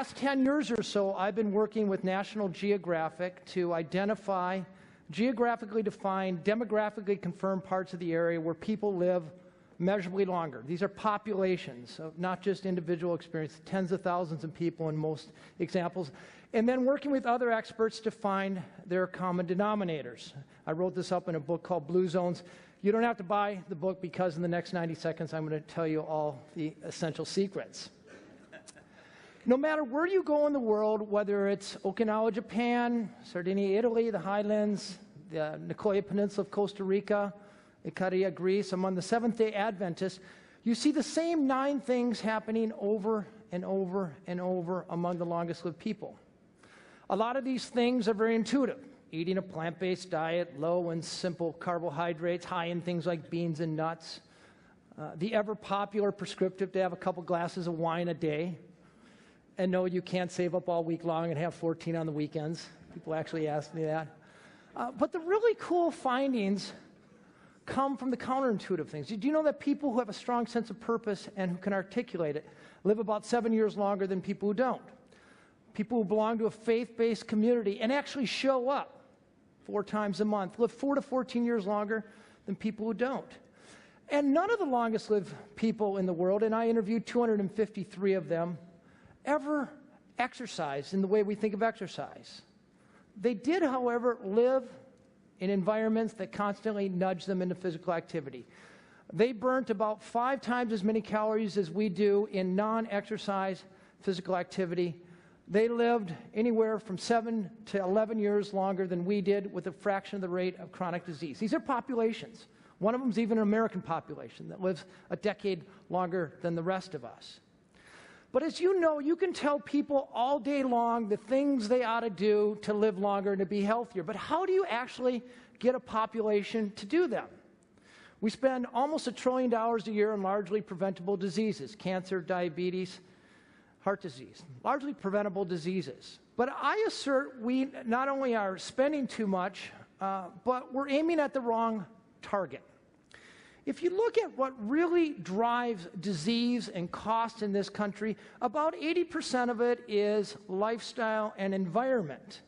last 10 years or so, I've been working with National Geographic to identify geographically defined, demographically confirmed parts of the area where people live measurably longer. These are populations, of not just individual experience, tens of thousands of people in most examples. And then working with other experts to find their common denominators. I wrote this up in a book called Blue Zones. You don't have to buy the book because in the next 90 seconds I'm going to tell you all the essential secrets. No matter where you go in the world, whether it's Okinawa, Japan, Sardinia, Italy, the Highlands, the Nicoya Peninsula of Costa Rica, Ikaria, Greece, among the Seventh-day Adventists, you see the same 9 things happening over and over and over among the longest-lived people. A lot of these things are very intuitive. Eating a plant-based diet, low and simple carbohydrates, high in things like beans and nuts. The ever-popular prescriptive to have a couple glasses of wine a day. And no, you can't save up all week long and have 14 on the weekends. People actually ask me that. But the really cool findings come from the counterintuitive things. Do you know that people who have a strong sense of purpose and who can articulate it live about 7 years longer than people who don't? People who belong to a faith-based community and actually show up 4 times a month live 4 to 14 years longer than people who don't. And none of the longest-lived people in the world, and I interviewed 253 of them, ever exercised in the way we think of exercise. They did, however, live in environments that constantly nudge them into physical activity. They burnt about 5 times as many calories as we do in non-exercise physical activity. They lived anywhere from 7 to 11 years longer than we did, with a fraction of the rate of chronic disease. These are populations. One of them is even an American population that lives a decade longer than the rest of us. But as you know, you can tell people all day long the things they ought to do to live longer and to be healthier. But how do you actually get a population to do them? We spend almost $1 trillion a year on largely preventable diseases, cancer, diabetes, heart disease, largely preventable diseases. But I assert we not only are spending too much, but we're aiming at the wrong target. If you look at what really drives disease and cost in this country, about 80% of it is lifestyle and environment.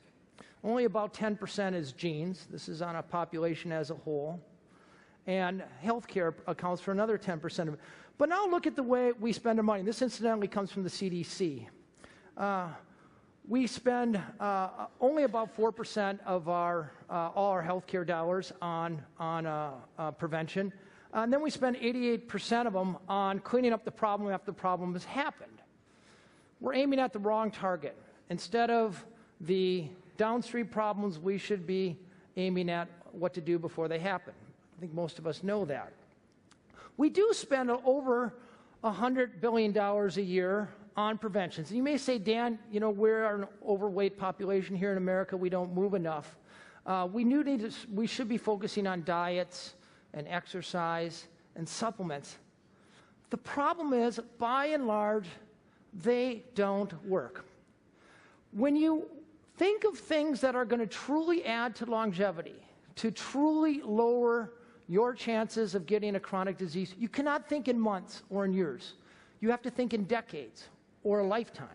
Only about 10% is genes. This is on a population as a whole. And healthcare accounts for another 10% of it. But now look at the way we spend our money. This incidentally comes from the CDC. We spend only about 4% of all our healthcare dollars on prevention. And then we spend 88% of them on cleaning up the problem after the problem has happened. We're aiming at the wrong target. Instead of the downstream problems, we should be aiming at what to do before they happen. I think most of us know that. We do spend over $100 billion a year on prevention. So you may say, Dan, you know, we're an overweight population here in America. We don't move enough. We should be focusing on diets and exercise and supplements. The problem is, by and large, they don't work. When you think of things that are going to truly add to longevity, to truly lower your chances of getting a chronic disease, you cannot think in months or in years. You have to think in decades or a lifetime.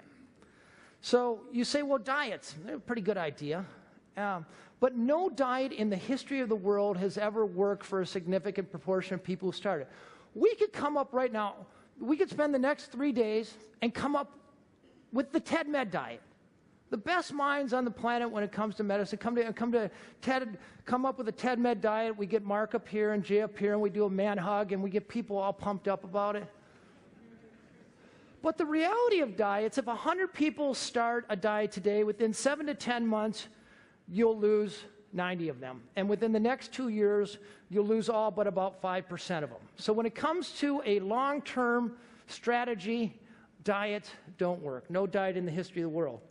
So you say, well, diets, they're a pretty good idea. But no diet in the history of the world has ever worked for a significant proportion of people who started. We could come up right now, we could spend the next 3 days and come up with the TED Med diet. The best minds on the planet when it comes to medicine come up with a TED Med diet. We get Mark up here and Jay up here, and we do a man hug, and we get people all pumped up about it. But the reality of diets, if 100 people start a diet today, within 7 to 10 months, you'll lose 90 of them. And within the next 2 years, you'll lose all but about 5% of them. So when it comes to a long-term strategy, diets don't work. No diet in the history of the world.